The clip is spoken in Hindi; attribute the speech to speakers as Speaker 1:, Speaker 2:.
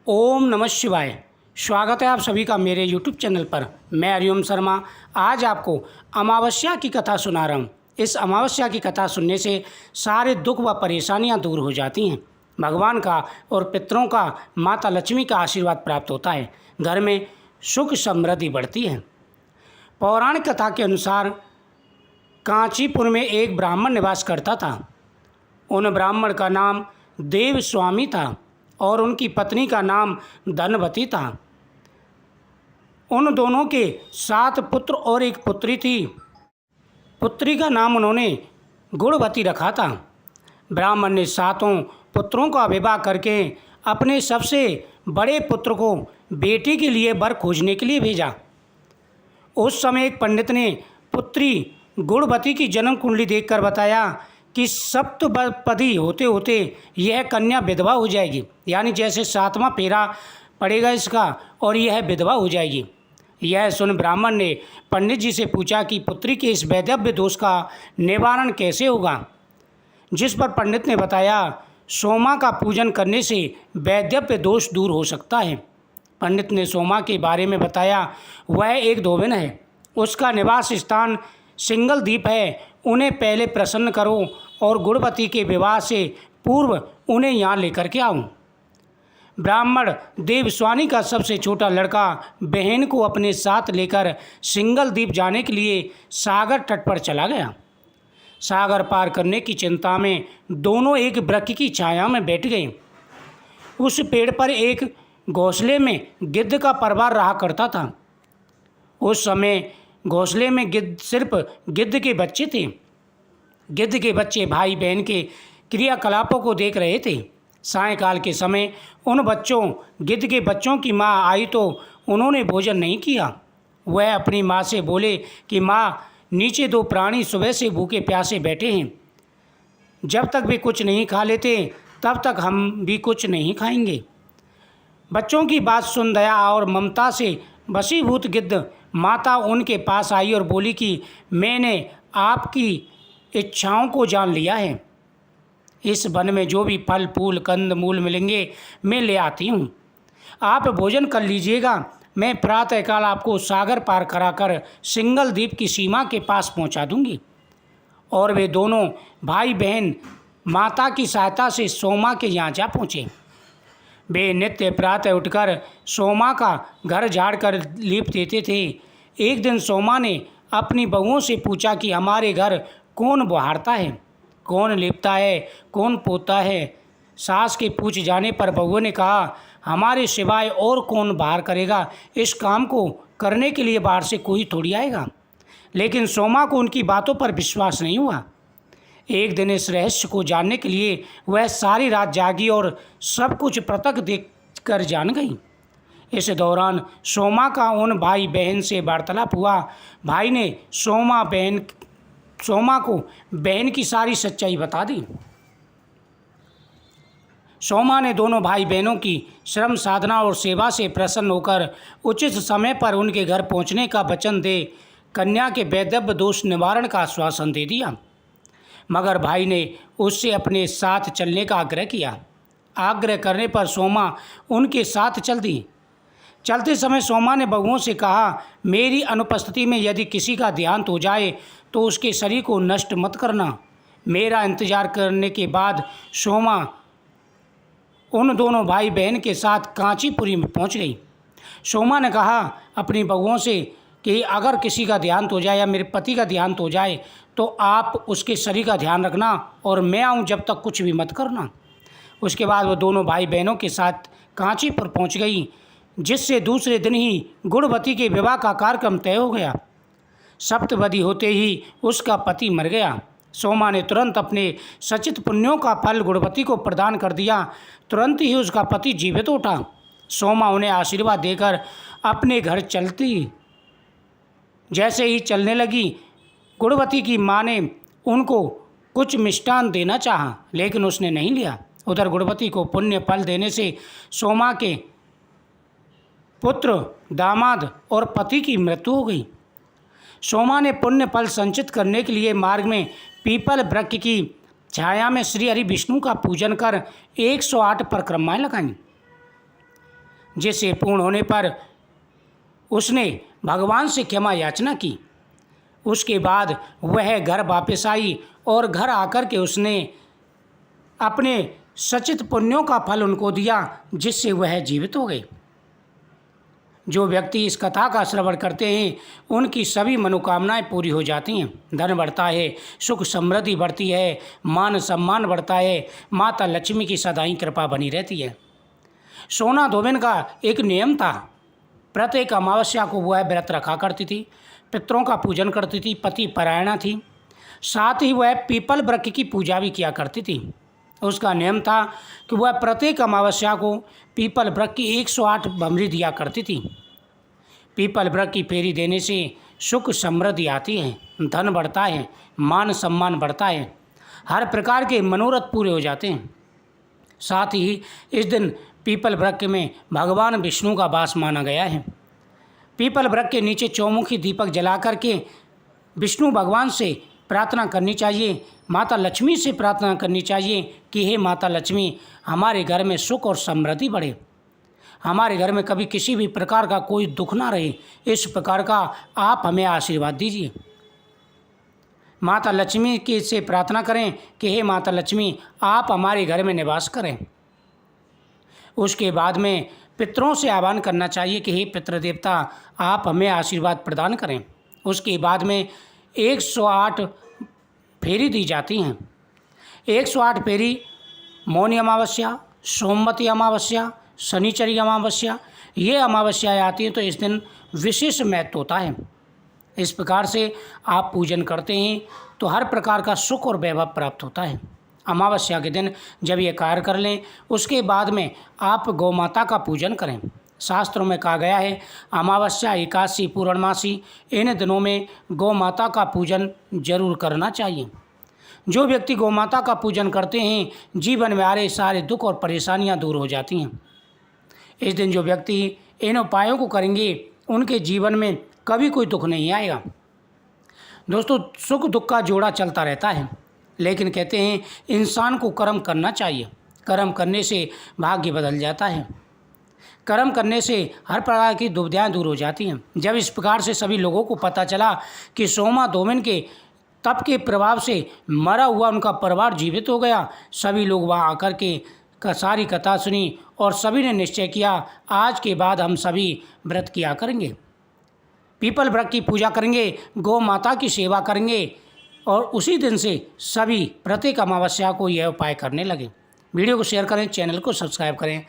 Speaker 1: ओम नमः शिवाय। स्वागत है आप सभी का मेरे यूट्यूब चैनल पर। मैं हरिओम शर्मा आज आपको अमावस्या की कथा सुना रहा हूँ। इस अमावस्या की कथा सुनने से सारे दुख व परेशानियाँ दूर हो जाती हैं। भगवान का और पितरों का, माता लक्ष्मी का आशीर्वाद प्राप्त होता है। घर में सुख समृद्धि बढ़ती है। पौराणिक कथा के अनुसार कांचीपुर में एक ब्राह्मण निवास करता था। उन ब्राह्मण का नाम देवस्वामी था और उनकी पत्नी का नाम धनवती था। उन दोनों के 7 पुत्र और एक पुत्री थी। पुत्री का नाम उन्होंने गुणवती रखा था। ब्राह्मण ने 7 पुत्रों का विवाह करके अपने सबसे बड़े पुत्र को बेटी के लिए वर खोजने के लिए भेजा। उस समय एक पंडित ने पुत्री गुणवती की जन्म कुंडली देखकर बताया कि सप्तपदी होते होते यह कन्या विधवा हो जाएगी, यानी जैसे 7वां फेरा पड़ेगा इसका और यह विधवा हो जाएगी। यह सुन ब्राह्मण ने पंडित जी से पूछा कि पुत्री के इस वैधव्य दोष का निवारण कैसे होगा। जिस पर पंडित ने बताया सोमा का पूजन करने से वैधव्य दोष दूर हो सकता है। पंडित ने सोमा के बारे में बताया वह एक धोबिन है, उसका निवास स्थान सिंगल द्वीप है। उन्हें पहले प्रसन्न करो और गुणवती के विवाह से पूर्व उन्हें यहाँ लेकर के आओ। ब्राह्मण देवस्वामी का सबसे छोटा लड़का बहन को अपने साथ लेकर सिंगल द्वीप जाने के लिए सागर तट पर चला गया। सागर पार करने की चिंता में दोनों एक वृक्ष की छाया में बैठ गए। उस पेड़ पर एक घोंसले में गिद्ध का परिवार रहा करता था। उस समय घोंसले में सिर्फ गिद्ध के बच्चे थे। गिद्ध के बच्चे भाई बहन के क्रियाकलापों को देख रहे थे। सायंकाल के समय उन गिद्ध के बच्चों की माँ आई तो उन्होंने भोजन नहीं किया। वह अपनी माँ से बोले कि माँ, नीचे 2 प्राणी सुबह से भूखे प्यासे बैठे हैं। जब तक वे कुछ नहीं खा लेते तब तक हम भी कुछ नहीं खाएंगे। बच्चों की बात सुन दया और ममता से वशीभूत गिद्ध माता उनके पास आई और बोली कि मैंने आपकी इच्छाओं को जान लिया है। इस वन में जो भी फल फूल कंद मूल मिलेंगे मैं ले आती हूँ। आप भोजन कर लीजिएगा। मैं प्रातःकाल आपको सागर पार कराकर सिंगल द्वीप की सीमा के पास पहुँचा दूँगी। और वे दोनों भाई बहन माता की सहायता से सोमा के यहाँ जा पहुँचे। वे नित्य प्रातः उठकर सोमा का घर झाड़ कर लीप देते थे। एक दिन सोमा ने अपनी बहुओं से पूछा कि हमारे घर कौन बहारता है, कौन लीपता है, कौन पोता है। सास के पूछ जाने पर बहुओं ने कहा हमारे सिवाय और कौन बाहर करेगा, इस काम को करने के लिए बाहर से कोई थोड़ी आएगा। लेकिन सोमा को उनकी बातों पर विश्वास नहीं हुआ। एक दिन इस रहस्य को जानने के लिए वह सारी रात जागी और सब कुछ प्रत्यक्ष देख कर जान गई। इस दौरान सोमा का उन भाई बहन से वार्तालाप हुआ। भाई ने सोमा को बहन की सारी सच्चाई बता दी। सोमा ने दोनों भाई बहनों की श्रम साधना और सेवा से प्रसन्न होकर उचित समय पर उनके घर पहुंचने का वचन दे कन्या के वैधव्य दोष निवारण का आश्वासन दे दिया। मगर भाई ने उससे अपने साथ चलने का आग्रह किया। आग्रह करने पर सोमा उनके साथ चल दी। चलते समय सोमा ने बहुओं से कहा मेरी अनुपस्थिति में यदि किसी का देहांत हो जाए तो उसके शरीर को नष्ट मत करना। मेरा इंतजार करने के बाद सोमा उन दोनों भाई बहन के साथ कांचीपुरी में पहुंच गई। सोमा ने कहा अपनी बहुओं से कि अगर किसी का देहांत हो जाए या मेरे पति का देहांत हो जाए तो आप उसके शरीर का ध्यान रखना और मैं आऊँ जब तक कुछ भी मत करना। उसके बाद वो दोनों भाई बहनों के साथ कांचीपुर पहुंच गई, जिससे दूसरे दिन ही गुणवती के विवाह का कार्यक्रम तय हो गया। सप्तपदी होते ही उसका पति मर गया। सोमा ने तुरंत अपने सचित पुण्यों का फल गुणवती को प्रदान कर दिया। तुरंत ही उसका पति जीवित उठा। सोमा उन्हें आशीर्वाद देकर अपने घर चलती। जैसे ही चलने लगी, गुणवती की माँ ने उनको कुछ मिष्ठान देना चाहा, लेकिन उसने नहीं लिया। उधर गुणवती को पुण्य फल देने से सोमा के पुत्र, दामाद और पति की मृत्यु हो गई। सोमा ने पुण्य फल संचित करने के लिए मार्ग में पीपल वृक्ष की छाया में श्री हरि विष्णु का पूजन कर 108 परिक्रमाएं लगाईं। जिससे पूर्ण होने पर उसने भगवान से क्षमा याचना की। उसके बाद वह घर वापस आई और घर आकर के उसने अपने सचित पुण्यों का फल उनको दिया, जिससे वह जीवित हो गए। जो व्यक्ति इस कथा का श्रवण करते हैं उनकी सभी मनोकामनाएं पूरी हो जाती हैं। धन बढ़ता है, सुख समृद्धि बढ़ती है, मान सम्मान बढ़ता है, माता लक्ष्मी की सदाई कृपा बनी रहती है। सोना धोबिन का एक नियम था। प्रत्येक अमावस्या को वह व्रत रखा करती थी, पितरों का पूजन करती थी, पति परायणा थी। साथ ही वह पीपल वृक्ष की पूजा भी किया करती थी। उसका नियम था कि वह प्रत्येक अमावस्या को पीपल वृक्ष की 108 भमरी दिया करती थी। पीपल वृक्ष की फेरी देने से सुख समृद्धि आती है, धन बढ़ता है, मान सम्मान बढ़ता है, हर प्रकार के मनोरथ पूरे हो जाते हैं। साथ ही इस दिन पीपल वृक्ष में भगवान विष्णु का वास माना गया है। पीपल वृक्ष के नीचे चौमुखी दीपक जला करके विष्णु भगवान से प्रार्थना करनी चाहिए, माता लक्ष्मी से प्रार्थना करनी चाहिए कि हे माता लक्ष्मी, हमारे घर में सुख और समृद्धि बढ़े, हमारे घर में कभी किसी भी प्रकार का कोई दुख ना रहे, इस प्रकार का आप हमें आशीर्वाद दीजिए। माता लक्ष्मी की से प्रार्थना करें कि हे माता लक्ष्मी, आप हमारे घर में निवास करें। उसके बाद में पितरों से आह्वान करना चाहिए कि हे पितृदेवता, आप हमें आशीर्वाद प्रदान करें। उसके बाद में 108 फेरी दी जाती हैं। 108 फेरी मौनी अमावस्या, सोमवती अमावस्या, शनिचरी अमावस्या, ये अमावस्याएँ आती हैं तो इस दिन विशेष महत्व होता है। इस प्रकार से आप पूजन करते हैं तो हर प्रकार का सुख और वैभव प्राप्त होता है। अमावस्या के दिन जब ये कार्य कर लें उसके बाद में आप गौ माता का पूजन करें। शास्त्रों में कहा गया है अमावस्या, एकादशी, पूर्णमासी, इन दिनों में गौ माता का पूजन जरूर करना चाहिए। जो व्यक्ति गौ माता का पूजन करते हैं जीवन में आ रहे सारे दुख और परेशानियां दूर हो जाती हैं। इस दिन जो व्यक्ति इन उपायों को करेंगे उनके जीवन में कभी कोई दुख नहीं आएगा। दोस्तों, सुख दुख का जोड़ा चलता रहता है, लेकिन कहते हैं इंसान को कर्म करना चाहिए। कर्म करने से भाग्य बदल जाता है। कर्म करने से हर प्रकार की दुविधाएं दूर हो जाती हैं। जब इस प्रकार से सभी लोगों को पता चला कि सोमा धोबिन के तप के प्रभाव से मरा हुआ उनका परिवार जीवित हो गया, सभी लोग वहाँ आकर के सारी कथा सुनी और सभी ने निश्चय किया आज के बाद हम सभी व्रत किया करेंगे, पीपल वृक्ष की पूजा करेंगे, गौ माता की सेवा करेंगे। और उसी दिन से सभी प्रत्येक अमावस्या को यह उपाय करने लगे। वीडियो को शेयर करें, चैनल को सब्सक्राइब करें।